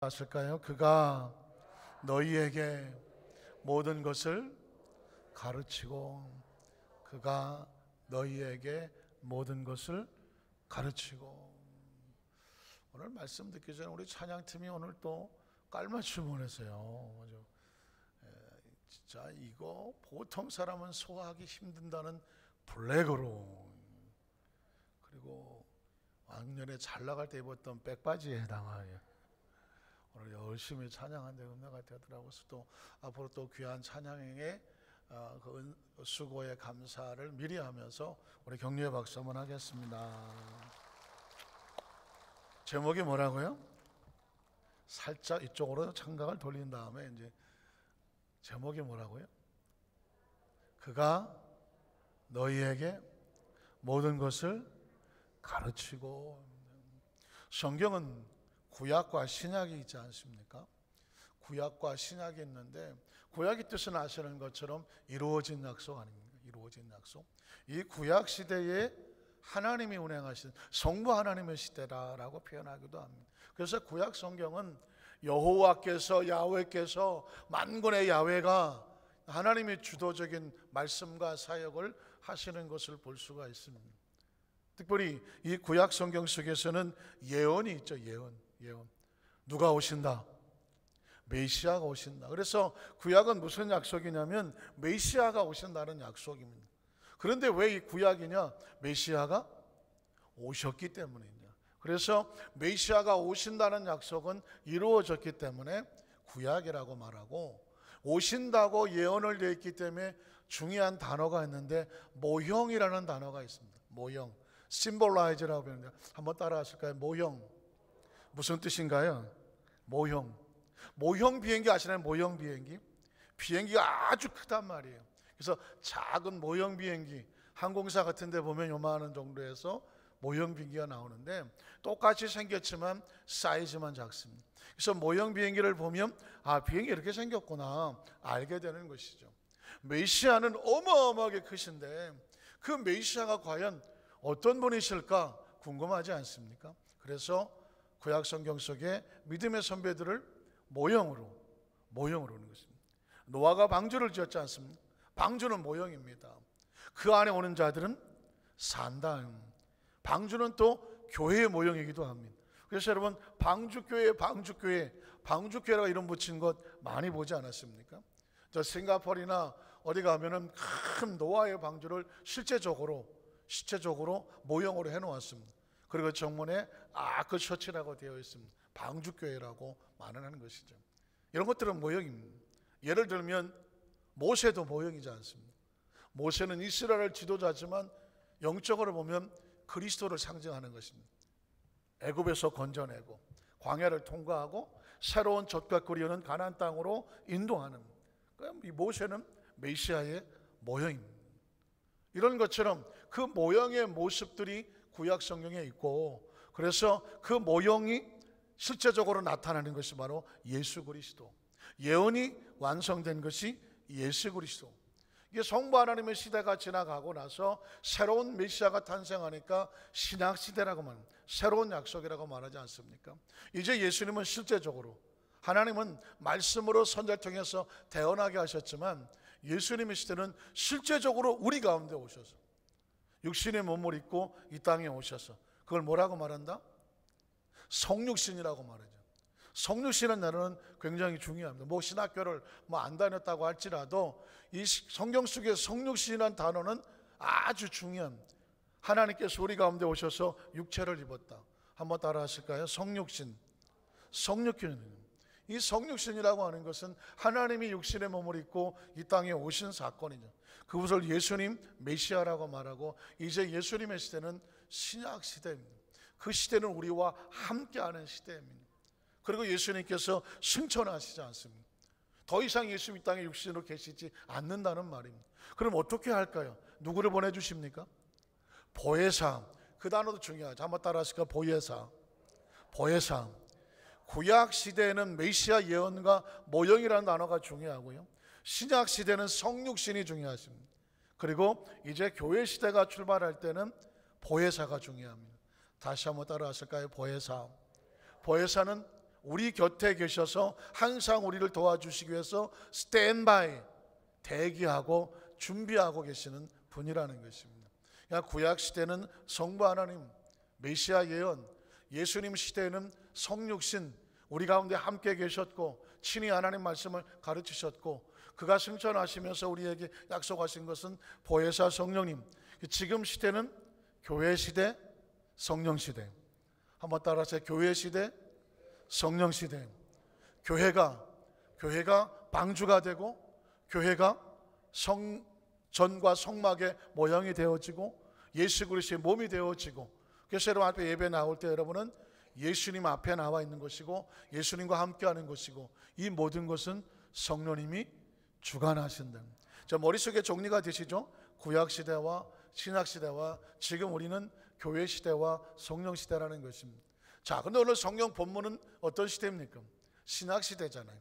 하실까요? 그가 너희에게 모든 것을 가르치고, 그가 너희에게 모든 것을 가르치고. 오늘 말씀 듣기 전에 우리 찬양팀이 오늘 또 깔맞춤을 했어요. 진짜 이거 보통 사람은 소화하기 힘든다는 블랙으로, 그리고 왕년에 잘 나갈 때 입었던 백바지에 해당하여 오늘 열심히 찬양한데 은혜가 되더라고요. 또 앞으로 또 귀한 찬양에 그 수고의 감사를 미리 하면서 우리 격려의 박수 한번 하겠습니다. 제목이 뭐라고요? 살짝 이쪽으로 창각을 돌린 다음에 이제 제목이 뭐라고요? 그가 너희에게 모든 것을 가르치고. 성경은 구약과 신약이 있지 않습니까? 구약과 신약이 있는데, 구약의 뜻은 아시는 것처럼 이루어진 약속 아닙니까? 이루어진 약속. 이 구약 시대에 하나님이 운행하신 성부 하나님의 시대라고 표현하기도 합니다. 그래서 구약 성경은 여호와께서, 야훼께서, 만군의 야훼가 하나님의 주도적인 말씀과 사역을 하시는 것을 볼 수가 있습니다. 특별히 이 구약 성경 속에서는 예언이 있죠. 예언. 누가 오신다? 메시아가 오신다. 그래서 구약은 무슨 약속이냐면 메시아가 오신다는 약속입니다. 그런데 왜 이 구약이냐? 메시아가 오셨기 때문이냐. 그래서 메시아가 오신다는 약속은 이루어졌기 때문에 구약이라고 말하고, 오신다고 예언을 되어 있기 때문에 중요한 단어가 있는데 모형이라는 단어가 있습니다. 모형, symbolize라고 하는데 한번 따라 하실까요? 모형. 무슨 뜻인가요? 모형. 모형 비행기 아시나요? 모형 비행기. 비행기가 아주 크단 말이에요. 그래서 작은 모형 비행기, 항공사 같은 데 보면 요만한 정도에서 모형 비행기가 나오는데 똑같이 생겼지만 사이즈만 작습니다. 그래서 모형 비행기를 보면 비행기 이렇게 생겼구나 알게 되는 것이죠. 메시아는 어마어마하게 크신데 그 메시아가 과연 어떤 분이실까 궁금하지 않습니까? 그래서 구약 성경 속에 믿음의 선배들을 모형으로 하는 것입니다. 노아가 방주를 지었지 않습니까? 방주는 모형입니다. 그 안에 오는 자들은 산다. 방주는 또 교회의 모형이기도 합니다. 그래서 여러분, 방주교회라고 이름 붙인 것 많이 보지 않았습니까? 저 싱가포르나 어디 가면은 큰 노아의 방주를 실제적으로 모형으로 해놓았습니다. 그리고 정문에 아크처치라고 되어 있습니다. 방주교회라고 말하는 것이죠. 이런 것들은 모형입니다. 예를 들면 모세도 모형이지 않습니까? 모세는 이스라엘 지도자지만 영적으로 보면 그리스도를 상징하는 것입니다. 애굽에서 건져내고 광야를 통과하고 새로운 젖과 꿀이 흐르는 가나안 땅으로 인도하는, 이 모세는 메시아의 모형입니다. 이런 것처럼 그 모형의 모습들이 구약 성경에 있고, 그래서 그 모형이 실제적으로 나타나는 것이 바로 예수 그리스도, 예언이 완성된 것이 예수 그리스도. 이게 성부 하나님의 시대가 지나가고 나서 새로운 메시아가 탄생하니까 신약 시대라고 말합니다. 새로운 약속이라고 말하지 않습니까? 이제 예수님은 실제적으로, 하나님은 말씀으로 선지자를 통해서 태어나게 하셨지만 예수님의 시대는 실제적으로 우리 가운데 오셔서 육신의 몸을 입고 이 땅에 오셔서, 그걸 뭐라고 말한다? 성육신이라고 말하죠. 성육신은 나는 굉장히 중요합니다. 신학교를 안 다녔다고 할지라도 이 성경 속의 성육신이라는 단어는 아주 중요합니다. 하나님께서 우리 가운데 오셔서 육체를 입었다. 한번 따라 하실까요? 성육신. 이 성육신이라고 하는 것은 하나님이 육신의 몸을 입고 이 땅에 오신 사건이죠. 그것을 예수님 메시아라고 말하고, 이제 예수님의 시대는 신약 시대입니다. 그 시대는 우리와 함께하는 시대입니다. 그리고 예수님께서 승천하시지 않습니다. 더 이상 예수 이 땅에 육신으로 계시지 않는다는 말입니다. 그럼 어떻게 할까요? 누구를 보내주십니까? 보혜사. 그 단어도 중요하죠. 한번 따라 하실까요? 보혜사. 구약 시대에는 메시아 예언과 모형이라는 단어가 중요하고요, 신약 시대는 성육신이 중요하십니다. 그리고 이제 교회 시대가 출발할 때는 보혜사가 중요합니다. 다시 한번 따라 하실까요? 보혜사. 보혜사는 우리 곁에 계셔서 항상 우리를 도와주시기 위해서 스탠바이, 대기하고 준비하고 계시는 분이라는 것입니다. 그러니까 구약 시대는 성부 하나님, 메시아 예언, 예수님 시대에는 성육신 우리 가운데 함께 계셨고 친히 하나님 말씀을 가르치셨고 그가 승천하시면서 우리에게 약속하신 것은 보혜사 성령님. 지금 시대는 교회 시대, 성령 시대. 한번 따라하세요. 교회 시대, 성령 시대. 교회가 방주가 되고 교회가 성전과 성막의 모형이 되어지고 예수 그리스도의 몸이 되어지고, 그래서 여러분 앞에 예배 나올 때 여러분은 예수님 앞에 나와 있는 것이고 예수님과 함께하는 것이고 이 모든 것은 성령님이 주관하신다. 저 머릿속에 정리가 되시죠? 구약시대와 신약시대와 지금 우리는 교회시대와 성령시대라는 것입니다. 자, 근데 오늘 성경 본문은 어떤 시대입니까? 신약시대잖아요.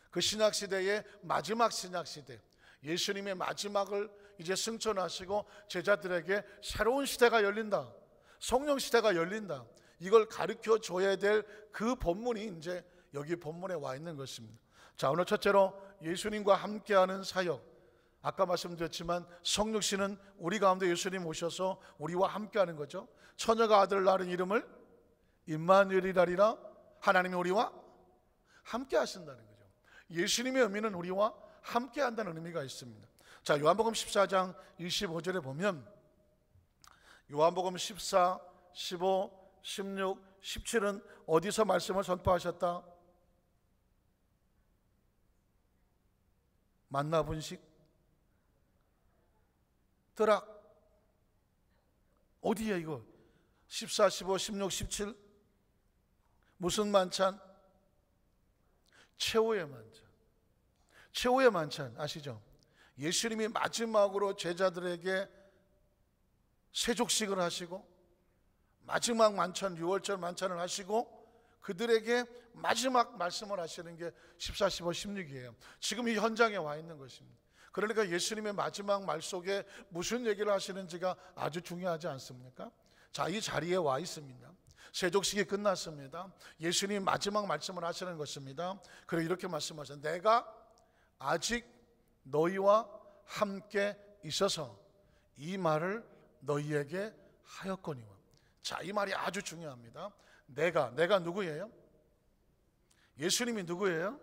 그 신약시대의 마지막 신약시대, 예수님의 마지막을 이제 승천하시고 제자들에게 새로운 시대가 열린다, 성령시대가 열린다, 이걸 가르쳐 줘야 될 그 본문이 이제 여기 본문에 와 있는 것입니다. 자, 오늘 첫째로 예수님과 함께하는 사역. 아까 말씀드렸지만 성육신은 우리 가운데 예수님 오셔서 우리와 함께하는 거죠. 처녀가 아들을 낳은 이름을 임마누엘이라리라, 하나님이 우리와 함께 하신다는 거죠. 예수님의 의미는 우리와 함께 한다는 의미가 있습니다. 자, 요한복음 14장 25절에 보면 요한복음 14, 15, 16, 17은 어디서 말씀을 선포하셨다? 만나분식, 뜨락. 어디에 이거? 14, 15, 16, 17 무슨 만찬? 최후의 만찬. 최후의 만찬 아시죠? 예수님이 마지막으로 제자들에게 세족식을 하시고 마지막 만찬, 6월절 만찬을 하시고 그들에게 마지막 말씀을 하시는 게 14, 15, 16이에요. 지금 이 현장에 와 있는 것입니다. 그러니까 예수님의 마지막 말 속에 무슨 얘기를 하시는지가 아주 중요하지 않습니까? 자, 이 자리에 와 있습니다. 세족식이 끝났습니다. 예수님 마지막 말씀을 하시는 것입니다. 그리고 이렇게 말씀하셨어요. 내가 아직 너희와 함께 있어서 이 말을 너희에게 하였거니와. 자, 이 말이 아주 중요합니다. 내가 누구예요? 예수님이 누구예요?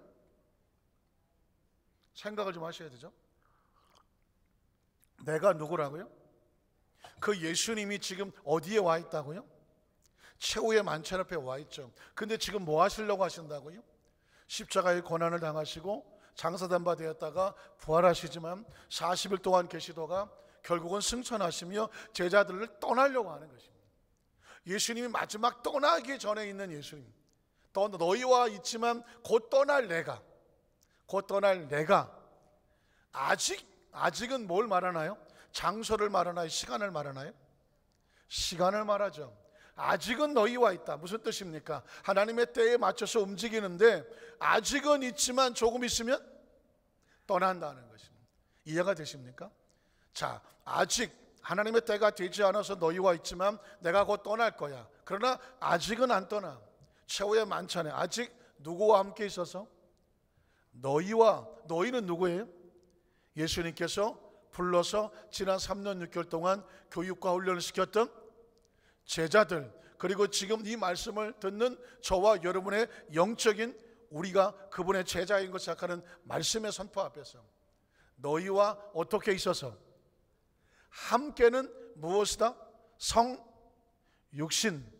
생각을 좀 하셔야 되죠. 내가 누구라고요? 그 예수님이 지금 어디에 와 있다고요? 최후의 만찬 앞에 와 있죠. 근데 지금 뭐 하시려고 하신다고요? 십자가의 고난을 당하시고 장사된 바 되었다가 부활하시지만 40일 동안 계시다가 결국은 승천하시며 제자들을 떠나려고 하는 것입니다. 예수님이 마지막 떠나기 전에 있는 예수님, 너희와 있지만 곧 떠날 내가 아직은 뭘 말하나요? 장소를 말하나요? 시간을 말하나요? 시간을 말하죠. 아직은 너희와 있다. 무슨 뜻입니까? 하나님의 때에 맞춰서 움직이는데 아직은 있지만 조금 있으면 떠난다는 것입니다. 이해가 되십니까? 자, 아직 하나님의 때가 되지 않아서 너희와 있지만 내가 곧 떠날 거야. 그러나 아직은 안 떠나. 최후의 만찬에 아직 누구와 함께 있어서? 너희는 누구예요? 예수님께서 불러서 지난 3년 6개월 동안 교육과 훈련을 시켰던 제자들, 그리고 지금 이 말씀을 듣는 저와 여러분의 영적인 우리가 그분의 제자인 것 생각하는 말씀의 선포 앞에서 너희와 어떻게 있어서? 함께는 무엇이다? 성육신,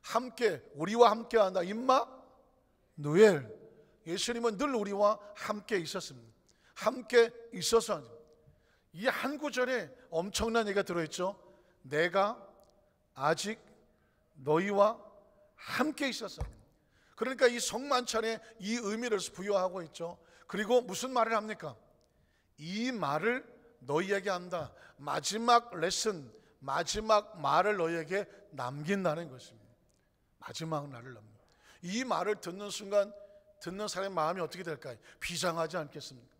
함께, 우리와 함께한다. 임마누엘. 예수님은 늘 우리와 함께 있었습니다. 함께 있어서 이 한 구절에 엄청난 얘기가 들어있죠. 내가 아직 너희와 함께 있어서. 그러니까 이 성만찬에 이 의미를 부여하고 있죠. 그리고 무슨 말을 합니까? 이 말을 너희에게 한다. 마지막 레슨, 마지막 말을 너희에게 남긴다는 것입니다. 마지막 말을 남긴다. 이 말을 듣는 순간 듣는 사람의 마음이 어떻게 될까요? 비상하지 않겠습니까?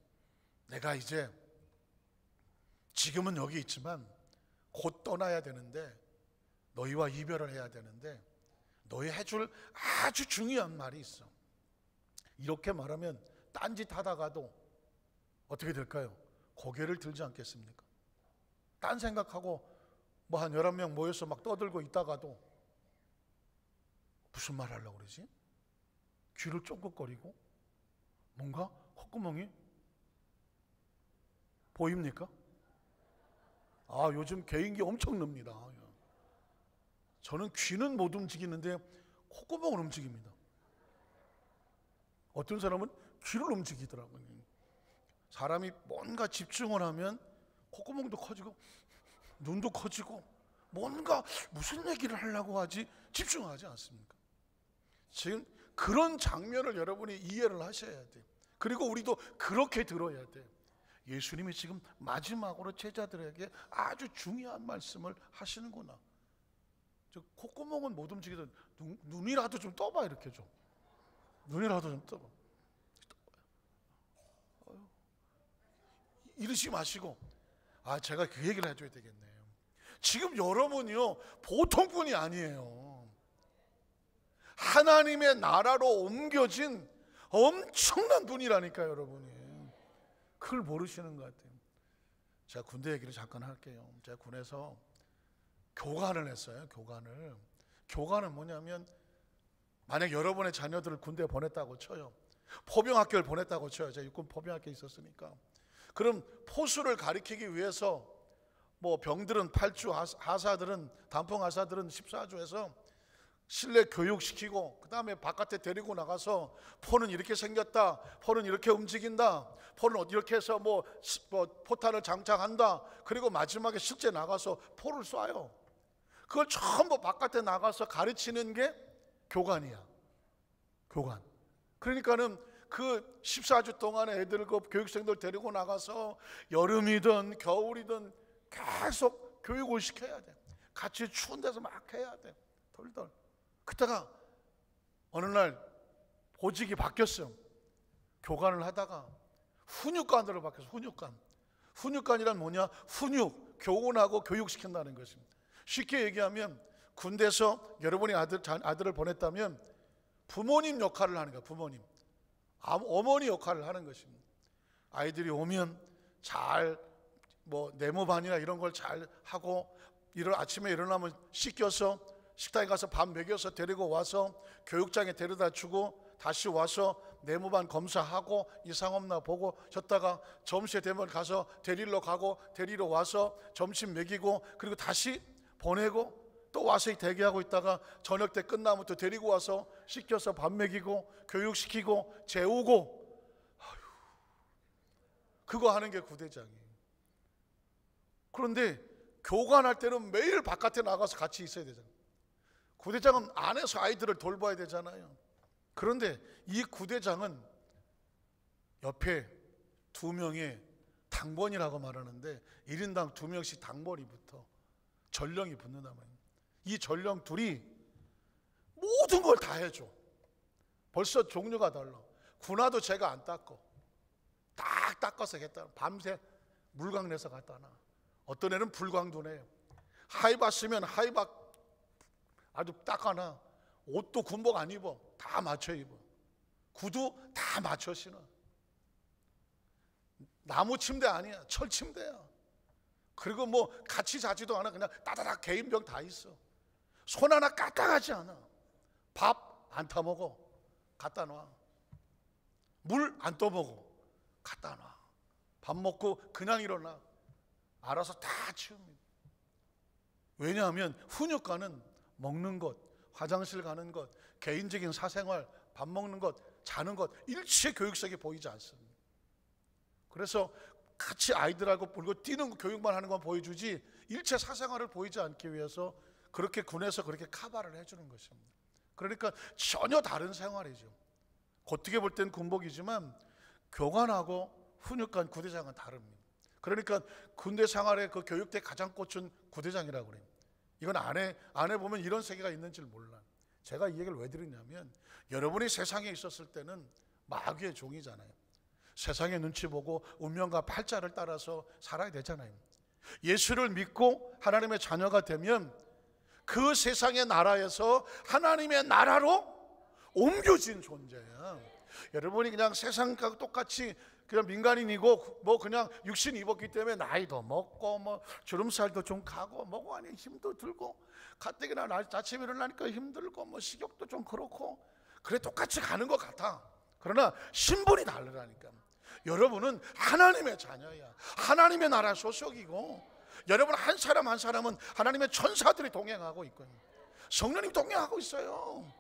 내가 이제 지금은 여기 있지만 곧 떠나야 되는데, 너희와 이별을 해야 되는데 너희 해줄 아주 중요한 말이 있어. 이렇게 말하면 딴짓 하다가도 어떻게 될까요? 고개를 들지 않겠습니까? 딴 생각하고 뭐 한 11명 모여서 막 떠들고 있다가도 무슨 말 하려고 그러지? 귀를 쫑긋거리고 뭔가 콧구멍이 보입니까? 아, 요즘 개인기 엄청 납니다. 저는 귀는 못 움직이는데 콧구멍을 움직입니다. 어떤 사람은 귀를 움직이더라고요. 사람이 뭔가 집중을 하면 콧구멍도 커지고 눈도 커지고 뭔가 무슨 얘기를 하려고 하지 집중하지 않습니까? 지금 그런 장면을 여러분이 이해를 하셔야 돼요. 그리고 우리도 그렇게 들어야 돼요. 예수님이 지금 마지막으로 제자들에게 아주 중요한 말씀을 하시는구나. 저 콧구멍은 못 움직이던 눈이라도 좀 떠봐. 이렇게 좀 눈이라도 좀 떠봐. 이러지 마시고, 아, 제가 그 얘기를 해줘야 되겠네요. 지금 여러분이요 보통 분이 아니에요. 하나님의 나라로 옮겨진 엄청난 분이라니까요, 여러분이. 그걸 모르시는 것 같아요. 제가 군대 얘기를 잠깐 할게요. 제가 군에서 교관을 했어요. 교관은 뭐냐면, 만약 여러분의 자녀들을 군대에 보냈다고 쳐요. 포병학교를 보냈다고 쳐요. 제가 육군 포병학교에 있었으니까. 그럼 포수를 가리키기 위해서 뭐 병들은 8주, 하사들은 단풍 하사들은 14주에서 실내 교육시키고, 그 다음에 바깥에 데리고 나가서 포는 이렇게 생겼다, 포는 이렇게 움직인다, 포는 이렇게 해서 뭐 포탄을 장착한다. 그리고 마지막에 실제 나가서 포를 쏴요. 그걸 전부 바깥에 나가서 가르치는 게 교관이야. 교관. 그러니까는 그 14주 동안에 애들, 그 교육생들 데리고 나가서 여름이든 겨울이든 계속 교육을 시켜야 돼. 같이 추운 데서 막 해야 돼. 덜덜. 그때가 어느 날 보직이 바뀌었어요. 교관을 하다가 훈육관으로 바뀌었어요. 훈육관이란 뭐냐? 훈육, 교훈하고 교육시킨다는 것입니다. 쉽게 얘기하면 군대에서 여러분이 아들을 보냈다면 부모님 역할을 하는 거예요. 부모님, 어머니 역할을 하는 것입니다. 아이들이 오면 잘 뭐 네모반이나 이런 걸 잘 하고, 아침에 일어나면 씻겨서 식당에 가서 밥 먹여서 데리고 와서 교육장에 데려다 주고, 다시 와서 네모반 검사하고 이상 없나 보고 줬다가 점심에 되면 가서 데리러 가고, 데리러 와서 점심 먹이고, 그리고 다시 보내고, 또 와서 대기하고 있다가 저녁 때 끝나면 또 데리고 와서 씻겨서 밥 먹이고 교육시키고 재우고. 그거 하는 게 구대장이에요. 그런데 교관할 때는 매일 바깥에 나가서 같이 있어야 되잖아요. 구대장은 안에서 아이들을 돌봐야 되잖아요. 그런데 이 구대장은 옆에 2명의 당번이라고 말하는데, 1인당 2명씩 당번이 붙어 전령이 붙는단 말이에요. 이 전령 둘이 모든 걸 다 해줘. 벌써 종류가 달라. 군화도 제가 안 닦고 딱 닦아서 했다. 밤새 물광 내서 갖다 놔. 어떤 애는 불광도 내요. 하이바 쓰면 하이바 아주 닦아놔. 옷도 군복 안 입어. 다 맞춰 입어. 구두 다 맞춰 신어. 나무 침대 아니야. 철 침대야. 그리고 뭐 같이 자지도 않아. 그냥 따다닥 개인병 다 있어. 손 하나 까딱하지 않아. 밥 안 타먹어. 갖다 놔. 물 안 떠먹어. 갖다 놔. 밥 먹고 그냥 일어나. 알아서 다 치웁니다. 왜냐하면 훈육관은 먹는 것, 화장실 가는 것, 개인적인 사생활, 밥 먹는 것, 자는 것, 일체 교육색이 보이지 않습니다. 그래서 같이 아이들하고 불고 뛰는 교육만 하는 건 보여주지, 일체 사생활을 보이지 않기 위해서 그렇게 군에서 그렇게 카바를 해주는 것입니다. 그러니까 전혀 다른 생활이죠. 겉으로 볼 땐 군복이지만 교관하고 훈육관 구대장은 다릅니다. 그러니까 군대 생활의 그 교육대 가장 꽃은 구대장이라고 그래요. 이건 안에 보면 이런 세계가 있는 줄 몰라. 제가 이 얘기를 왜 드리냐면, 여러분이 세상에 있었을 때는 마귀의 종이잖아요. 세상의 눈치 보고 운명과 팔자를 따라서 살아야 되잖아요. 예수를 믿고 하나님의 자녀가 되면 그 세상의 나라에서 하나님의 나라로 옮겨진 존재야. 여러분이 그냥 세상과 똑같이 그냥 민간인이고 뭐 그냥 육신 입었기 때문에 나이도 먹고 뭐 주름살도 좀 가고 뭐고 아니 힘도 들고 가뜩이나 아침에 일어나니까 힘들고 뭐 식욕도 좀 그렇고 그래 똑같이 가는 것 같아. 그러나 신분이 다르다니까. 여러분은 하나님의 자녀야. 하나님의 나라 소속이고 여러분 한 사람 한 사람은 하나님의 천사들이 동행하고 있거든요. 성령님이 동행하고 있어요.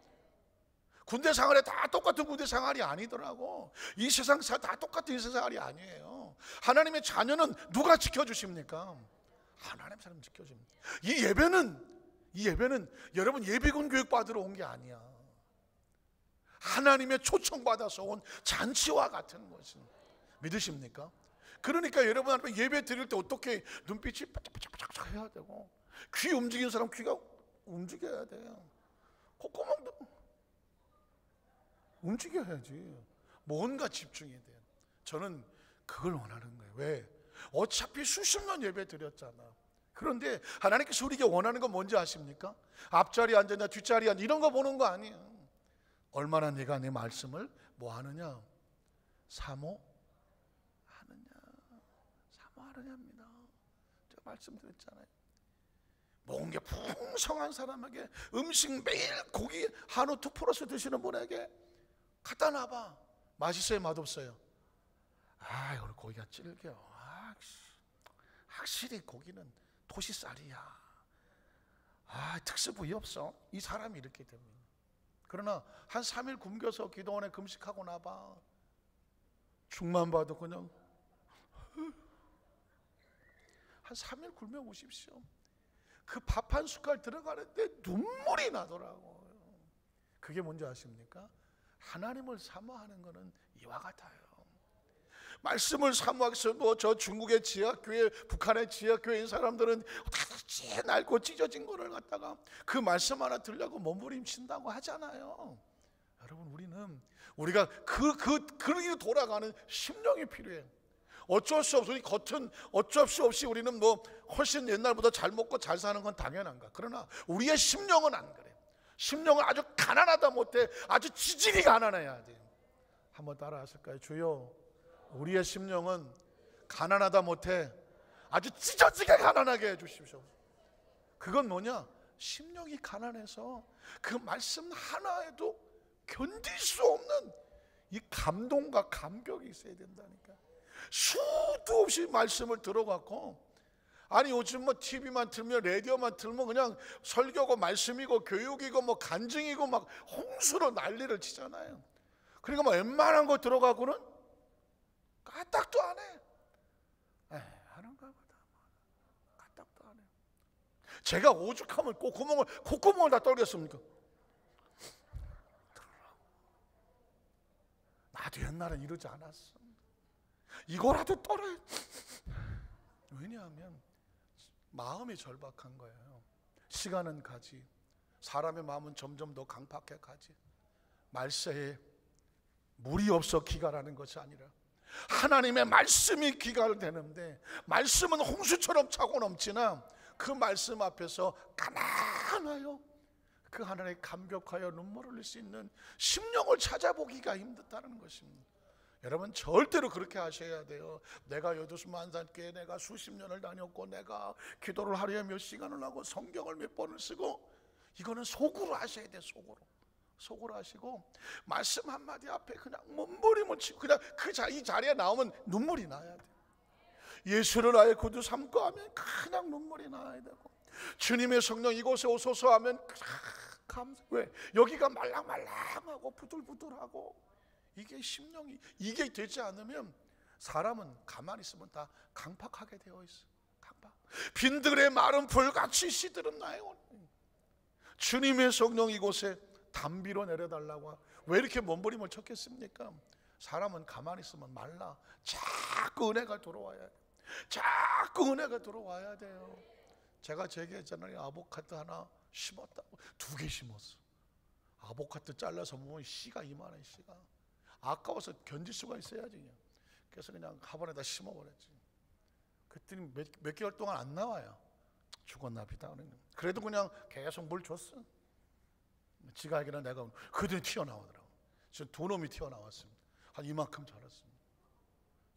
군대 생활에 다 똑같은 군대 생활이 아니더라고. 이 세상 다 똑같은 이 세상이 아니에요. 하나님의 자녀는 누가 지켜주십니까? 하나님 사람 지켜줍니다. 이 예배는 여러분 예비군 교육 받으러 온 게 아니야. 하나님의 초청받아서 온 잔치와 같은 것은 믿으십니까? 그러니까 여러분 앞에 예배 드릴 때 어떻게 눈빛이 바짝바짝 해야 되고 귀 움직이는 사람 귀가 움직여야 돼요. 콧구멍도 움직여야지. 뭔가 집중이 돼요. 저는 그걸 원하는 거예요. 왜? 어차피 수십 년 예배 드렸잖아. 그런데 하나님께서 우리에게 원하는 건 뭔지 아십니까? 앞자리에 앉았냐 뒷자리에 앉냐 이런 거 보는 거 아니에요. 얼마나 내가 내 말씀을 뭐 하느냐? 사모하느냐입니다. 제가 말씀드렸잖아요. 먹은 게 풍성한 사람에게 음식 매일 고기 한우 2플러스 드시는 분에게 갖다 놔봐. 맛있어요? 맛없어요? 아, 오늘 고기가 질겨. 확실히 고기는 토시살이야. 특수 부위 없어. 이 사람이 이렇게 됩니다. 그러나 한 3일 굶겨서 기도원에 금식하고 나봐. 죽만 봐도 그냥 한 3일 굶어 보십시오. 그 밥 한 숟갈 들어가는데 눈물이 나더라고요. 그게 뭔지 아십니까? 하나님을 사모하는 것은 이와 같아요. 말씀을 사모하기 위해서 뭐 저 중국의 지하교회, 북한의 지하교회인 사람들은 다 낡고 찢어진 거를 갖다가 그 말씀 하나 들려고 몸부림친다고 하잖아요. 여러분 우리가 그렇게 돌아가는 심령이 필요해요. 어쩔 수 없으니 겉은 어쩔 수 없이 우리는 뭐 훨씬 옛날보다 잘 먹고 잘 사는 건 당연한가. 그러나 우리의 심령은 안 그래요. 심령은 아주 가난하다 못해 아주 지질이 가난해야 돼요. 한번 따라 하실까요? 주여, 우리의 심령은 가난하다 못해 아주 찢어지게 가난하게 해주십시오. 그건 뭐냐? 심령이 가난해서 그 말씀 하나에도 견딜 수 없는 이 감동과 감격이 있어야 된다니까. 수도 없이 말씀을 들어갖고, 아니 요즘 뭐 TV만 틀면 라디오만 틀면 그냥 설교고 말씀이고 교육이고 뭐 간증이고 막 홍수로 난리를 치잖아요. 그러니까 뭐 웬만한 거 들어가고는 까딱도 안 해. 하는가 보다. 까딱도 안 해. 제가 오죽하면 콧구멍을 다 떨겠습니까? 나도 옛날엔 이러지 않았어. 이거라도 떨어야. 왜냐하면 마음이 절박한 거예요. 시간은 가지, 사람의 마음은 점점 더 강팍해 가지. 말세에 물이 없어 기갈하는 것이 아니라 하나님의 말씀이 기갈 되는데, 말씀은 홍수처럼 차고 넘치나 그 말씀 앞에서 가난하여 그 하나님의 감격하여 눈물을 흘릴 수 있는 심령을 찾아보기가 힘들다는 것입니다. 여러분 절대로 그렇게 하셔야 돼요. 내가 여두수만산교회 내가 수십 년을 다녔고 내가 기도를 하루에 몇 시간을 하고 성경을 몇 번을 쓰고, 이거는 속으로 하셔야 돼요. 속으로 하시고 말씀 한마디 앞에 그냥 몸부림을 치고 그냥 이 자리에 나오면 눈물이 나야 돼요. 예수를 나의 구주 삼고 하면 그냥 눈물이 나야 되고, 주님의 성령 이곳에 오소서 하면 왜? 여기가 말랑말랑하고 부들부들하고, 이게 심령이 이게 되지 않으면 사람은 가만히 있으면 다 강팍하게 되어 있어. 강팍. 빈들의 마른 불같이 시들었나요? 주님의 성령 이곳에 담비로 내려달라고. 왜 이렇게 몸부림을 쳤겠습니까? 사람은 가만히 있으면 말라. 자꾸 은혜가 들어와야 돼. 자꾸 은혜가 들어와야 돼요. 제가 얘기했잖아요. 아보카도 하나 심었다고 2개 심었어. 아보카도 잘라서 보면 씨가 이만해. 씨가 아까워서 견딜 수가 있어야지. 그냥. 그래서 그냥 화분에다 심어버렸지. 그랬더니 몇 개월 동안 안 나와요. 죽었나 보다. 그래도 그냥 계속 물 줬어. 지가 알기는 내가 그들이 튀어나오더라고. 지금 두 놈이 튀어나왔습니다. 한 이만큼 자랐습니다.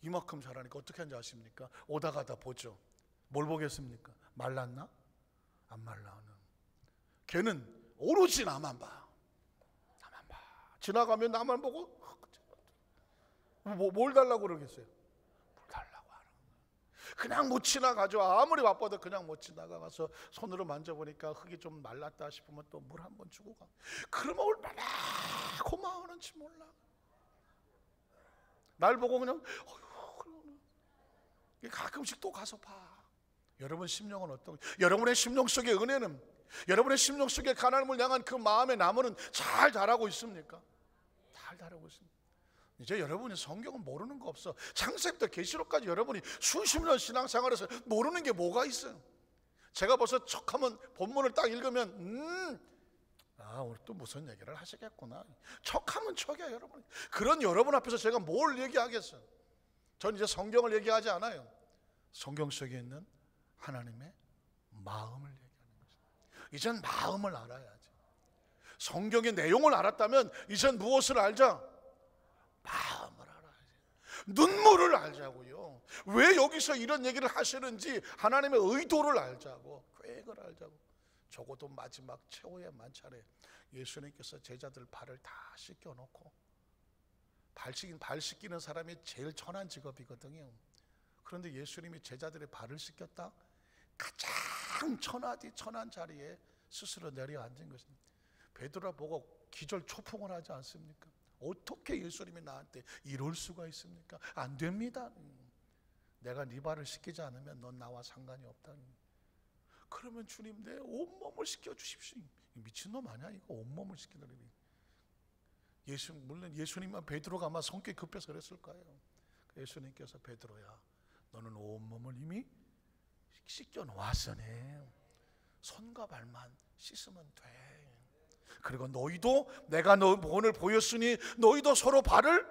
이만큼 자라니까 어떻게 하는지 아십니까? 오다 가다 보죠. 뭘 보겠습니까? 말랐나? 안 말라. 걔는 오로지 나만 봐. 나만 봐. 지나가면 나만 보고 뭘 달라고 그러겠어요? 뭘 달라고 하는 거예요. 그냥 못 지나가죠. 아무리 바빠도 그냥 못 지나가서 손으로 만져보니까 흙이 좀 말랐다 싶으면 또 물 한번 주고 가. 그러면 얼마나 고마워하는지 몰라. 날 보고 그냥 가끔씩 또 가서 봐. 여러분 심령은 어떤? 여러분의 심령 속의 은혜는, 여러분의 심령 속에 하나님을 향한 그 마음의 나무는 잘 자라고 있습니까? 잘 자라고 있습니다. 이제 여러분이 성경은 모르는 거 없어. 창세기부터 계시록까지 여러분이 수십 년 신앙생활에서 모르는 게 뭐가 있어요? 제가 벌써 척하면 본문을 딱 읽으면 오늘 또 무슨 얘기를 하시겠구나. 척하면 척이야 여러분. 그런 여러분 앞에서 제가 뭘 얘기하겠어요? 전 이제 성경을 얘기하지 않아요. 성경 속에 있는 하나님의 마음을 얘기하는 것입니다. 이젠 마음을 알아야지. 성경의 내용을 알았다면 이젠 무엇을 알자? 마음을 알아야지. 눈물을 알자고요. 왜 여기서 이런 얘기를 하시는지 하나님의 의도를 알자고, 계획을 알자고. 적어도 마지막 최후의 만찬에 예수님께서 제자들 발을 다 씻겨놓고, 발 씻기는 사람이 제일 천한 직업이거든요. 그런데 예수님이 제자들의 발을 씻겼다? 가장 천한 자리에 스스로 내려앉은 것입니다. 베드로가 보고 기절 초풍을 하지 않습니까? 어떻게 예수님이 나한테 이럴 수가 있습니까? 안 됩니다. 내가 네 발을 씻기지 않으면 넌 나와 상관이 없다. 그러면 주님 내 온몸을 씻겨주십시오. 미친놈 아니야 이거? 온몸을 씻기더니. 물론 예수님만, 베드로가 아마 성격이 급해서 그랬을 거예요. 예수님께서 베드로야 너는 온몸을 이미 씻겨 놓았으니 손과 발만 씻으면 돼. 그리고 너희도 내가 오늘 보였으니 너희도 서로 발을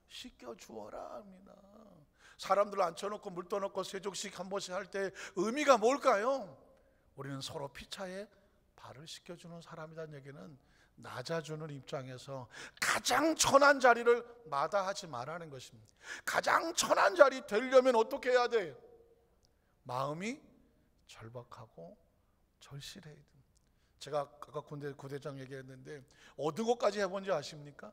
씻겨 주어라 합니다. 사람들 앉혀놓고 물 떠놓고 세족식 한 번씩 할 때 의미가 뭘까요? 우리는 서로 피차에 발을 씻겨주는 사람이라는 얘기는 낮아주는 입장에서 가장 천한 자리를 마다하지 말라는 것입니다. 가장 천한 자리 되려면 어떻게 해야 돼요? 마음이 절박하고 절실해야 돼요. 제가 아까 구대장 얘기했는데 어느 것까지 해본지 아십니까?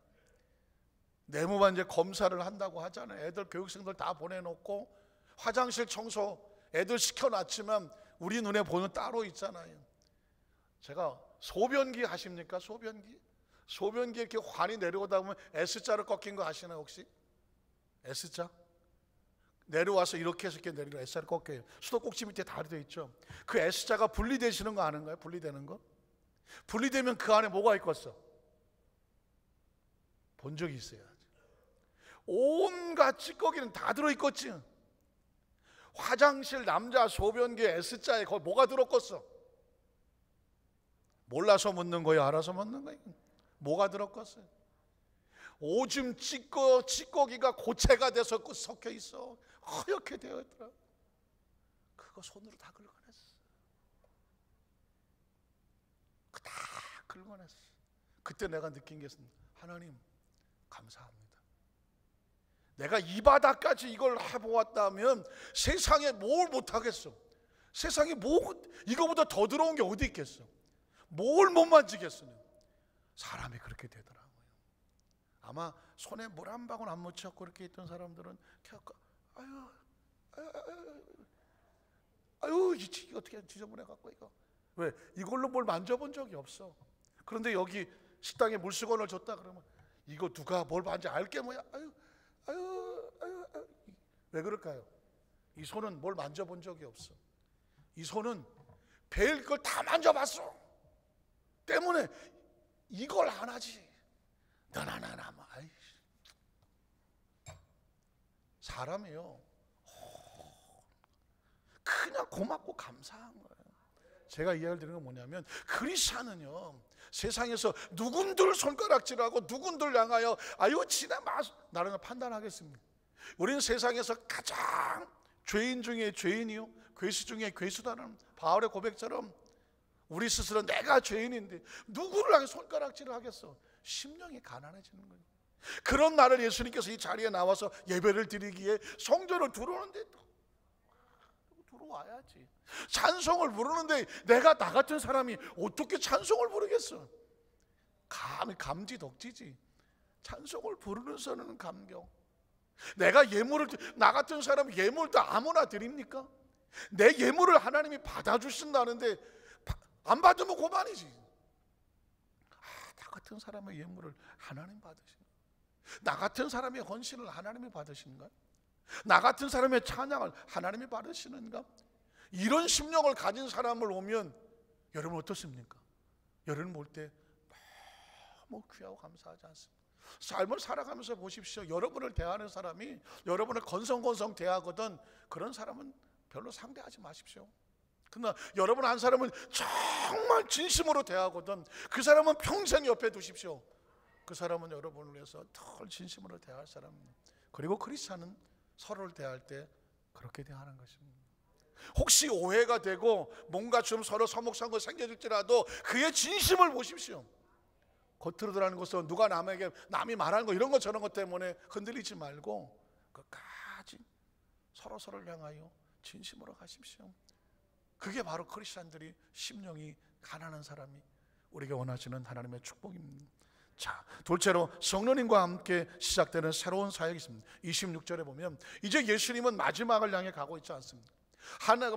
내무반 이제 검사를 한다고 하잖아요. 애들 교육생들 다 보내놓고 화장실 청소 애들 시켜놨지만 우리 눈에 보는 따로 있잖아요. 제가 소변기 아십니까? 소변기 이렇게 환이 내려오다 보면 S자로 꺾인 거 아시나요 혹시? S자? 내려와서 이렇게 해서 이렇게 내리고 S자로 꺾여요. 수도꼭지 밑에 다리 돼 있죠. 그 S자가 분리되시는 거 아는가요? 분리되는 거? 분리되면 그 안에 뭐가 있겠어? 본 적이 있어야지. 온갖 찌꺼기는 다 들어있겠지. 화장실 남자 소변기 S자에 거기 뭐가 들었겠어? 몰라서 묻는 거예요? 알아서 묻는 거예요? 뭐가 들었겠어요? 오줌 찌꺼기가 고체가 돼서 섞여 있어. 허옇게 되어 있더라. 그거 손으로 다 긁어냈어. 다 긁어냈어. 그때 내가 느낀 게 있습니다. 하나님 감사합니다. 내가 이 바닥까지 이걸 해보았다면 세상에 뭘 못하겠어. 세상에 이거보다 더 들어온 게 어디 있겠어. 뭘 못 만지겠어요. 사람이 그렇게 되더라고요. 아마 손에 물 한 방울 안 묻혔고 그렇게 있던 사람들은 아유 이거 어떻게 지저분해 갖고 이거 왜 이걸로 뭘 만져본 적이 없어. 그런데 여기 식당에 물수건을 줬다 그러면 이거 누가 뭘 만지 알게 뭐야. 아유 왜 그럴까요? 이 손은 뭘 만져본 적이 없어. 이 손은 벨 걸 다 만져봤어. 때문에 이걸 안 하지. 나나나나 사람이요. 그냥 고맙고 감사한 거예요. 제가 이야기를 드리는 건 뭐냐면 크리스찬은요 세상에서 누군들 손가락질하고 누군들 향하여 아유 지나 마소 나라는 판단하겠습니다. 우리는 세상에서 가장 죄인 중에 죄인이요 괴수 중에 괴수다는 바울의 고백처럼 우리 스스로 내가 죄인인데 누구를 향해 손가락질을 하겠어. 심령이 가난해지는 거예요. 그런 날을 예수님께서 이 자리에 나와서 예배를 드리기에 성전을 들어오는데 들어와야지. 찬송을 부르는데 내가 나 같은 사람이 어떻게 찬송을 부르겠어? 감히 감지덕지지. 찬송을 부르면서는 감격. 내가 예물을, 나 같은 사람이 예물도 아무나 드립니까? 내 예물을 하나님이 받아주신다는데 안 받으면 고만이지. 나 같은 사람의 예물을 하나님 받으시는, 나 같은 사람의 헌신을 하나님이 받으시는가? 나 같은 사람의 찬양을 하나님이 받으시는가? 이런 심령을 가진 사람을 오면 여러분 어떻습니까? 여러분 볼 때 너무 귀하고 감사하지 않습니까? 삶을 살아가면서 보십시오. 여러분을 대하는 사람이 여러분을 건성건성 대하거든 그런 사람은 별로 상대하지 마십시오. 그러나 여러분 한 사람을 정말 진심으로 대하거든 그 사람은 평생 옆에 두십시오. 그 사람은 여러분을 위해서 덜 진심으로 대할 사람입니다. 그리고 크리스찬은 서로를 대할 때 그렇게 대하는 것입니다. 혹시 오해가 되고 뭔가 좀 서로 서먹한 거 생겨질지라도 그의 진심을 보십시오. 겉으로 드러나는 것은 누가 남에게 남이 말하는 거 이런 거 저런 것 때문에 흔들리지 말고 끝까지 서로를 향하여 진심으로 가십시오. 그게 바로 크리스찬들이 심령이 가난한 사람이 우리가 원하시는 하나님의 축복입니다. 자, 둘째로 성령님과 함께 시작되는 새로운 사역이 있습니다. 26절에 보면 이제 예수님은 마지막을 향해 가고 있지 않습니까?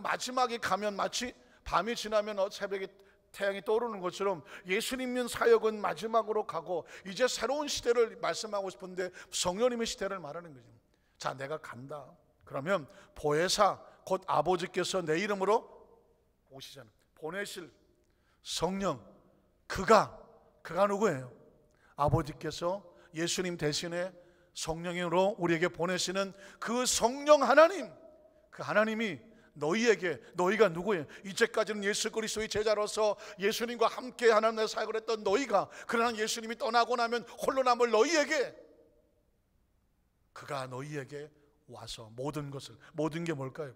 마지막에 가면 마치 밤이 지나면 새벽에 태양이 떠오르는 것처럼 예수님의 사역은 마지막으로 가고 이제 새로운 시대를 말씀하고 싶은데 성령님의 시대를 말하는 거죠. 자, 내가 간다. 그러면 보혜사 곧 아버지께서 내 이름으로 오시잖아요. 보내실 성령, 그가 누구예요? 아버지께서 예수님 대신에 성령으로 우리에게 보내시는 그 성령 하나님, 그 하나님이 너희에게, 너희가 누구예요? 이제까지는 예수 그리스도의 제자로서 예수님과 함께 하나님의 사역을 했던 너희가, 그러나 예수님이 떠나고 나면 홀로 남을 너희에게, 그가 너희에게 와서 모든 것을, 모든 게 뭘까요?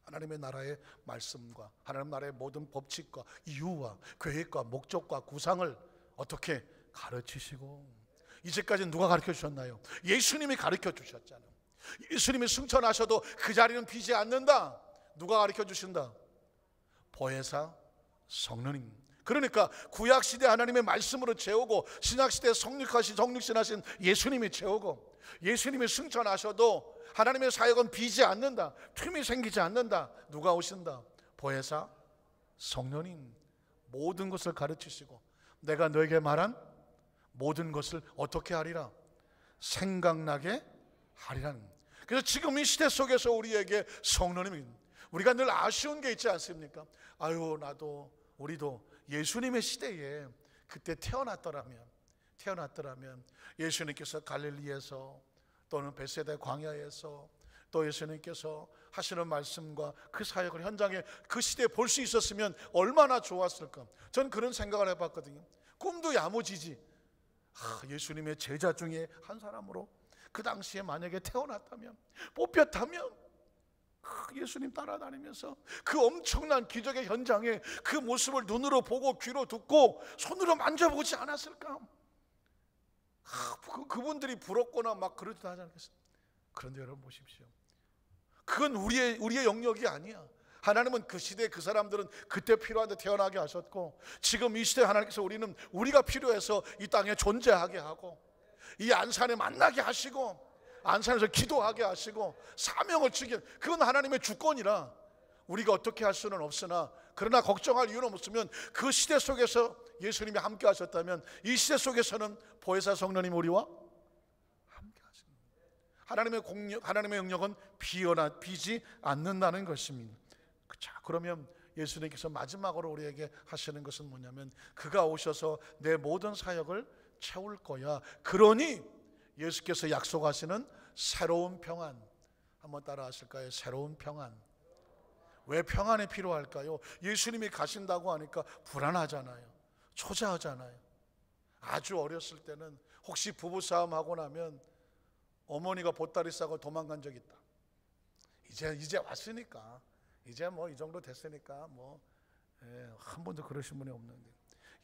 하나님의 나라의 말씀과 하나님 나라의 모든 법칙과 이유와 계획과 목적과 구상을 어떻게 가르치시고, 이제까지는 누가 가르쳐 주셨나요? 예수님이 가르쳐 주셨잖아요. 예수님이 승천하셔도 그 자리는 비지 않는다. 누가 가르쳐 주신다? 보혜사 성령님. 그러니까 구약시대 하나님의 말씀으로 채우고 신약시대 성육신하신 예수님이 채우고, 예수님이 승천하셔도 하나님의 사역은 비지 않는다. 틈이 생기지 않는다. 누가 오신다? 보혜사 성령님. 모든 것을 가르치시고 내가 너에게 말한 모든 것을 어떻게 하리라? 생각나게 하리라는. 그래서 지금 이 시대 속에서 우리에게 성령님이, 우리가 늘 아쉬운 게 있지 않습니까? 아유, 나도 우리도 예수님의 시대에 그때 태어났더라면 예수님께서 갈릴리에서 또는 벳세다 광야에서 또 예수님께서 하시는 말씀과 그 사역을 현장에 그 시대에 볼 수 있었으면 얼마나 좋았을까. 전 그런 생각을 해봤거든요. 꿈도 야무지지. 예수님의 제자 중에 한 사람으로 그 당시에 만약에 태어났다면, 뽑혔다면 예수님 따라다니면서 그 엄청난 기적의 현장에 그 모습을 눈으로 보고 귀로 듣고 손으로 만져보지 않았을까? 그분들이 부럽거나 막 그러지도 하지 않겠습니까? 그런데 여러분 보십시오. 그건 우리의 영역이 아니야. 하나님은 그 시대에 그 사람들은 그때 필요한데 태어나게 하셨고, 지금 이 시대에 하나님께서 우리가 필요해서 이 땅에 존재하게 하고, 이 안산에 만나게 하시고, 안산에서 기도하게 하시고, 사명을 지게, 그건 하나님의 주권이라 우리가 어떻게 할 수는 없으나, 그러나 걱정할 이유는 없으면 그 시대 속에서 예수님이 함께 하셨다면 이 시대 속에서는 보혜사 성령님 우리와 함께 하십니다. 하나님의 영역은 비지 않는다는 것입니다. 자, 그러면 예수님께서 마지막으로 우리에게 하시는 것은 뭐냐면, 그가 오셔서 내 모든 사역을 채울 거야. 그러니 예수께서 약속하시는 새로운 평안, 한번 따라 하실까요? 새로운 평안. 왜 평안이 필요할까요? 예수님이 가신다고 하니까 불안하잖아요. 초조하잖아요. 아주 어렸을 때는 혹시 부부싸움 하고 나면 어머니가 보따리 싸고 도망간 적 있다. 이제 왔으니까, 이제 뭐 이 정도 됐으니까 뭐 한 번도 그러신 분이 없는데,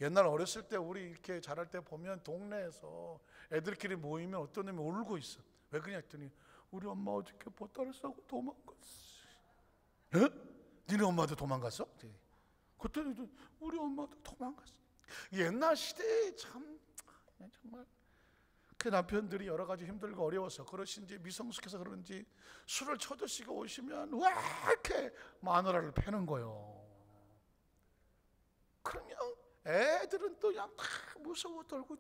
옛날 어렸을 때 우리 이렇게 자랄 때 보면 동네에서 애들끼리 모이면 어떤 놈이 울고 있어. 왜 그러냐 했더니 우리 엄마 어저께 보따리 싸고 도망갔어. 에? 니네 엄마도 도망갔어? 그랬더니 우리 엄마도 도망갔어. 옛날 시대에 참 정말 그 남편들이 여러 가지 힘들고 어려워서 그러신지 미성숙해서 그런지 술을 쳐드시고 오시면 왜 이렇게 마누라를 패는 거요. 그러면 애들은 또 그냥 다 무서워 떨고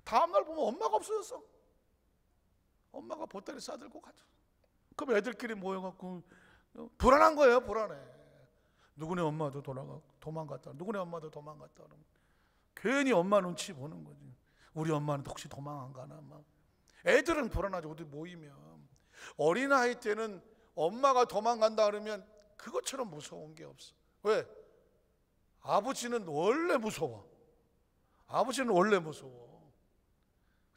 다음날 보면 엄마가 없어졌어. 엄마가 보따리 싸들고 가죠. 그럼 애들끼리 모여갖고 불안한 거예요. 불안해. 누구네 엄마도 도망갔다. 누구네 엄마도 도망갔다. 그러면 괜히 엄마 눈치 보는 거지. 우리 엄마는 혹시 도망 안 가나 막. 애들은 불안하죠. 어디 모이면. 어린아이 때는 엄마가 도망간다 그러면 그것처럼 무서운 게 없어. 왜? 아버지는 원래 무서워. 아버지는 원래 무서워.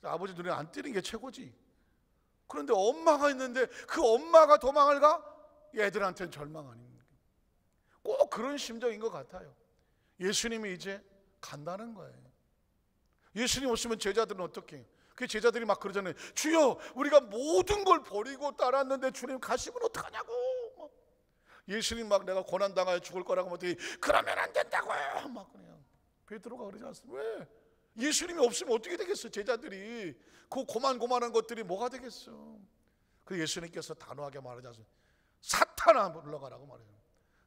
아버지 눈에 안 띄는 게 최고지. 그런데 엄마가 있는데 그 엄마가 도망을 가? 애들한테는 절망 아닙니까? 꼭 그런 심정인 것 같아요. 예수님이 이제 간다는 거예요. 예수님 오시면 제자들은 어떻게 해요? 그 제자들이 막 그러잖아요. 주여, 우리가 모든 걸 버리고 따랐는데 주님 가시면 어떡하냐고. 예수님 막 내가 고난당하여 죽을 거라고 하면 그러면 안 된다고요. 막 그냥 베드로가 그러지 않습니까? 왜? 예수님이 없으면 어떻게 되겠어? 제자들이 그 고만고만한 것들이 뭐가 되겠어? 그 예수님께서 단호하게 말하지 않습니까? 사탄아 물러가라고 말해요.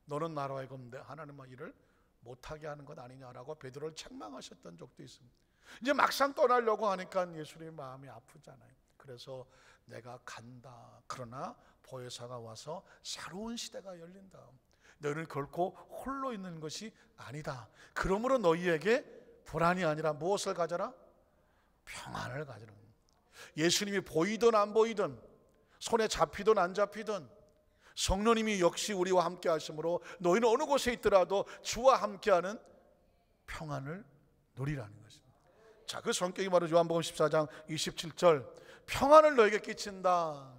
너는 나로 하여금 하나님의 일을 못하게 하는 것 아니냐라고 베드로를 책망하셨던 적도 있습니다. 이제 막상 떠나려고 하니까 예수님 마음이 아프잖아요. 그래서 내가 간다. 그러나 보혜사가 와서 새로운 시대가 열린다. 너희는 결코 홀로 있는 것이 아니다. 그러므로 너희에게 불안이 아니라 무엇을 가져라? 평안을 가져라. 예수님이 보이든 안 보이든 손에 잡히든 안 잡히든 성령님이 역시 우리와 함께 하심으로 너희는 어느 곳에 있더라도 주와 함께하는 평안을 누리라는 것입니다. 자, 그 성격이 바로 요한복음 14장 27절 평안을 너에게 끼친다.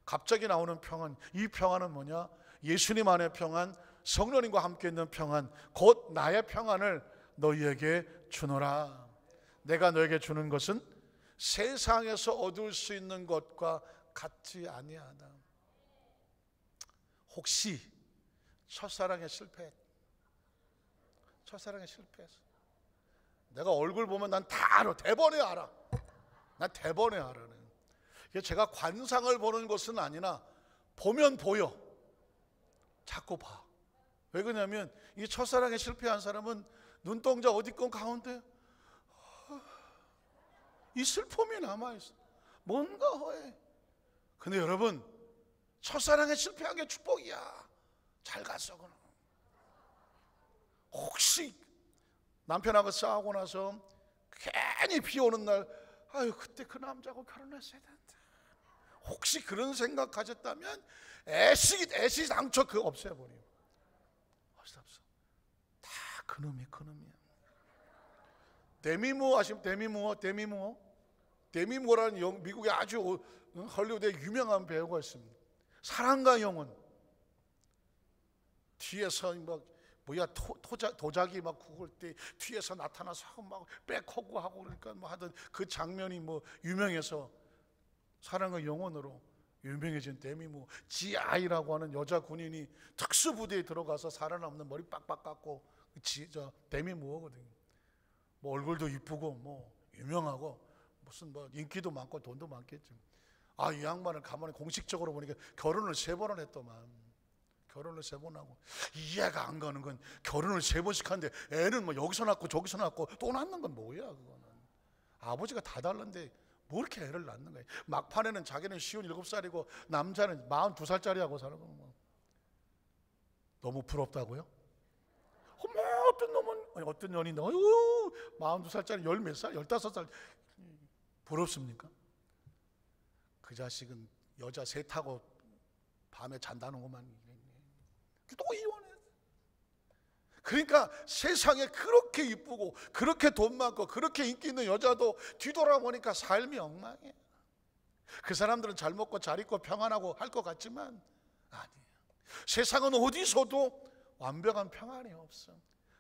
갑자기 나오는 평안. 이 평안은 뭐냐? 예수님 안의 평안, 성령님과 함께 있는 평안, 곧 나의 평안을 너희에게 주노라. 내가 너에게 주는 것은 세상에서 얻을 수 있는 것과 같지 아니하다. 혹시 첫사랑에 실패했어. 내가 얼굴 보면 난 다 알아. 대번에 알아. 난 대번에 알아. 제가 관상을 보는 것은 아니나 보면 보여. 자꾸 봐. 왜 그러냐면 이 첫사랑에 실패한 사람은 눈동자 어디건 가운데 이 슬픔이 남아있어. 뭔가 허해. 근데 여러분, 첫사랑에 실패한 게 축복이야. 잘 갔어. 그럼 혹시 남편하고 싸우고 나서 괜히 비 오는 날 아유 그때 그 남자하고 결혼했어야 되는데 혹시 그런 생각하셨다면 애시 당초 그거 없애버려요. 없어. 다 그놈이야. 데미무어 아시면 데미무어라는 미국의 아주 헐리우드의 유명한 배우가 있습니다. 사랑과 영혼. 뒤에서 막 도자기 막 구울 때 뒤에서 나타나서 막 백허그 하고 그러니까 뭐 하던 그 장면이 뭐 유명해서 사랑과 영혼으로 유명해진 데미무어. GI라고 하는 여자 군인이 특수부대에 들어가서 살아남는 머리 빡빡 깎고 데미무어거든요. 뭐 얼굴도 이쁘고 뭐 유명하고 무슨 뭐 인기도 많고 돈도 많겠죠. 아, 이 양반을 가만히 공식적으로 보니까 결혼을 3번을 했더만. 결혼을 3번 하고 이해가 안 가는 건 결혼을 3번씩 하는데 애는 뭐 여기서 낳고 저기서 낳고 또 낳는 건 뭐야 그거는. 아버지가 다 달랐는데 뭐 이렇게 애를 낳는 거야. 막판에는 자기는 57살이고 남자는 42살짜리하고 사는 거. 너무 부럽다고요? 어떤 놈은 어떤 년인데 42살짜리 10몇 살 15살 부럽습니까? 그 자식은 여자 셋하고 밤에 잔다는 것만 또 이혼해. 그러니까 세상에 그렇게 이쁘고 그렇게 돈 많고 그렇게 인기 있는 여자도 뒤돌아보니까 삶이 엉망이에요. 그 사람들은 잘 먹고 잘 입고 평안하고 할 것 같지만 아니에요. 세상은 어디서도 완벽한 평안이 없어.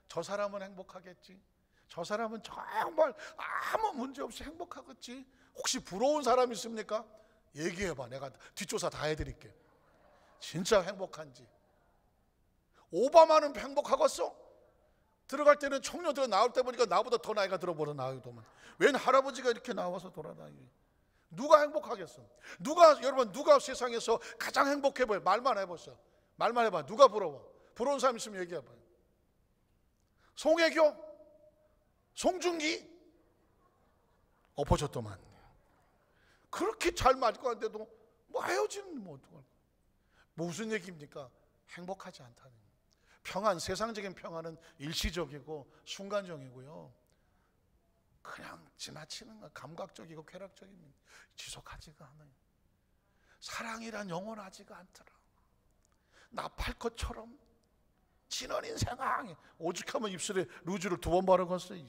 저 사람은 행복하겠지, 저 사람은 정말 아무 문제 없이 행복하겠지. 혹시 부러운 사람 있습니까? 얘기해봐. 내가 뒷조사 다 해드릴게. 진짜 행복한지. 오바마는 행복하겠어? 들어갈 때는 청년들은 나올 때 보니까 나보다 더 나이가 들어버려 나이도만. 웬 할아버지가 이렇게 나와서 돌아다니니? 누가 행복하겠어? 여러분 누가 세상에서 가장 행복해 보여? 말만 해보세요. 말만 해봐. 누가 부러워? 부러운 사람 있으면 얘기해봐요. 송혜교? 송중기? 엎어졌더만. 그렇게 잘 맞고 왔는데도 뭐 헤어지는 뭐 어떡할 거야? 무슨 얘기입니까? 행복하지 않다는 거예요. 평안, 세상적인 평안은 일시적이고 순간적이고요. 그냥 지나치는 거, 감각적이고 쾌락적입니다. 지속하지가 않아요. 사랑이란 영원하지가 않더라. 나팔 것처럼 진원인 생황. 오죽하면 입술에 루즈를 2번 바르겠어요.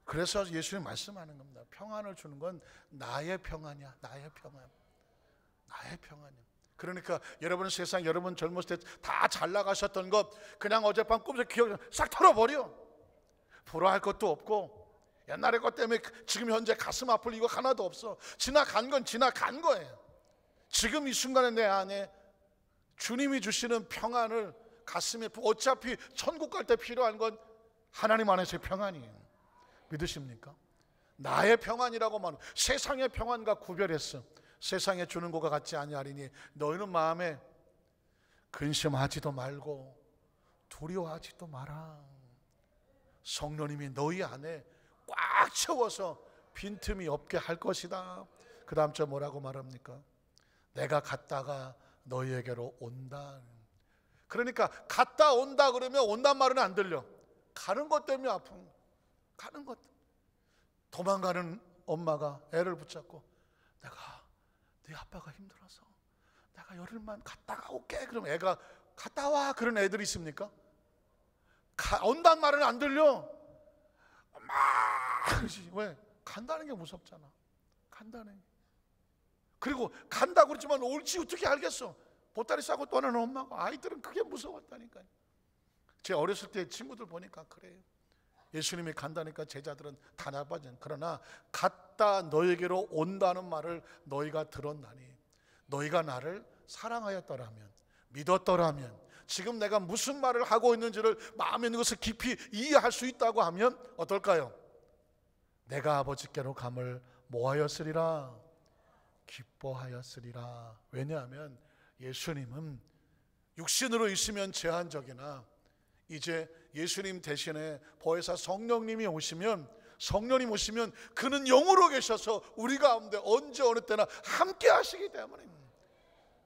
그래서 예수님 말씀하는 겁니다. 평안을 주는 건 나의 평안이야. 나의 평안. 나의 평안이야. 그러니까 여러분 세상 여러분 젊었을 때 다 잘 나가셨던 것 그냥 어젯밤 꿈에서 기억 싹 털어버려. 부러워할 것도 없고 옛날의 것 때문에 지금 현재 가슴 아플 이거 하나도 없어. 지나간 건 지나간 거예요. 지금 이 순간에 내 안에 주님이 주시는 평안을 가슴에 어차피 천국 갈 때 필요한 건 하나님 안에서의 평안이에요. 믿으십니까? 나의 평안이라고 말하는 세상의 평안과 구별했어. 세상에 주는 것과 같지 아니하리니 너희는 마음에 근심하지도 말고 두려워하지도 마라. 성령님이 너희 안에 꽉 채워서 빈틈이 없게 할 것이다. 그 다음 절 뭐라고 말합니까? 내가 갔다가 너희에게로 온다. 그러니까 갔다 온다 그러면 온단 말은 안 들려. 가는 것 때문에 아픈 거. 가는 것. 도망가는 엄마가 애를 붙잡고 내가 네 아빠가 힘들어서 내가 열흘만 갔다가 올게. 그럼 애가 갔다 와. 그런 애들이 있습니까? 온단 말은 안 들려. 그러지. 왜? 간다는 게 무섭잖아. 간다는 게. 그리고 간다고 그러지만 올지 어떻게 알겠어? 보따리 싸고 떠나는 엄마가. 아이들은 그게 무서웠다니까요. 제 어렸을 때 친구들 보니까 그래요. 예수님이 간다니까 제자들은 다 나빠진. 그러나 갔다 너에게로 온다는 말을 너희가 들었나니 너희가 나를 사랑하였더라면 믿었더라면 지금 내가 무슨 말을 하고 있는지를 마음에 있는 것을 깊이 이해할 수 있다고 하면 어떨까요? 내가 아버지께로 감을 뭐하였으리라? 기뻐하였으리라. 왜냐하면 예수님은 육신으로 있으면 제한적이나 이제 예수님 대신에 보혜사 성령님이 오시면 성령님 오시면 그는 영으로 계셔서 우리 가운데 언제 어느 때나 함께 하시기 때문입니다.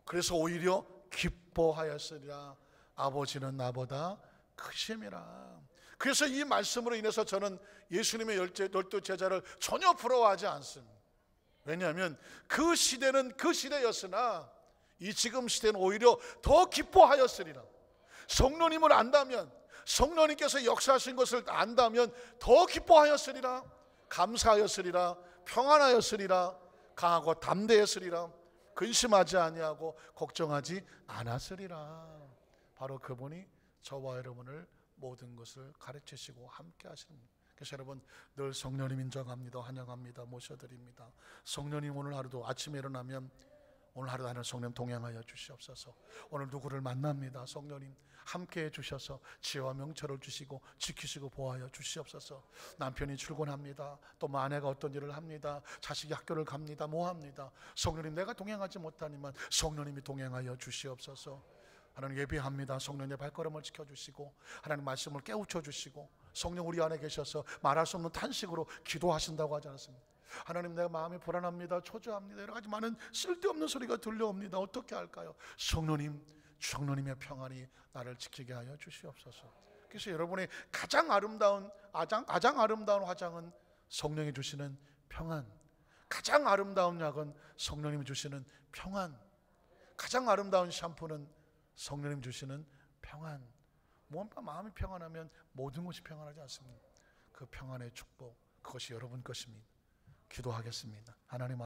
그래서 오히려 기뻐하였으리라. 아버지는 나보다 크심이라. 그래서 이 말씀으로 인해서 저는 예수님의 12 제자를 전혀 부러워하지 않습니다. 왜냐하면 그 시대는 그 시대였으나 이 지금 시대는 오히려 더 기뻐하였으리라. 성령님을 안다면 성령님께서 역사하신 것을 안다면 더 기뻐하였으리라. 감사하였으리라. 평안하였으리라. 강하고 담대했으리라. 근심하지 아니하고 걱정하지 않았으리라. 바로 그분이 저와 여러분을 모든 것을 가르치시고 함께 하십니다. 그래서 여러분 늘 성령님 인정합니다. 환영합니다. 모셔드립니다. 성령님 오늘 하루도 아침에 일어나면 오늘 하루 하늘 성령 동행하여 주시옵소서. 오늘 누구를 만납니다. 성령님 함께해 주셔서 지혜와 명철을 주시고 지키시고 보호하여 주시옵소서. 남편이 출근합니다. 또 아내가 어떤 일을 합니다. 자식이 학교를 갑니다. 뭐 합니다. 성령님 내가 동행하지 못하니만 성령님이 동행하여 주시옵소서. 하나님 예비합니다. 성령의 발걸음을 지켜주시고 하나님 말씀을 깨우쳐 주시고 성령 우리 안에 계셔서 말할 수 없는 탄식으로 기도하신다고 하지 않았습니까? 하나님 내가 마음이 불안합니다. 초조합니다. 여러 가지 많은 쓸데없는 소리가 들려옵니다. 어떻게 할까요? 성령님의 평안이 나를 지키게 하여 주시옵소서. 그래서 여러분의 가장 아름다운 화장은 성령이 주시는 평안. 가장 아름다운 약은 성령님이 주시는 평안. 가장 아름다운 샴푸는 성령님 주시는 평안. 마음이 평안하면 모든 것이 평안하지 않습니까? 그 평안의 축복 그것이 여러분 것입니다. 기도하겠습니다. 하나님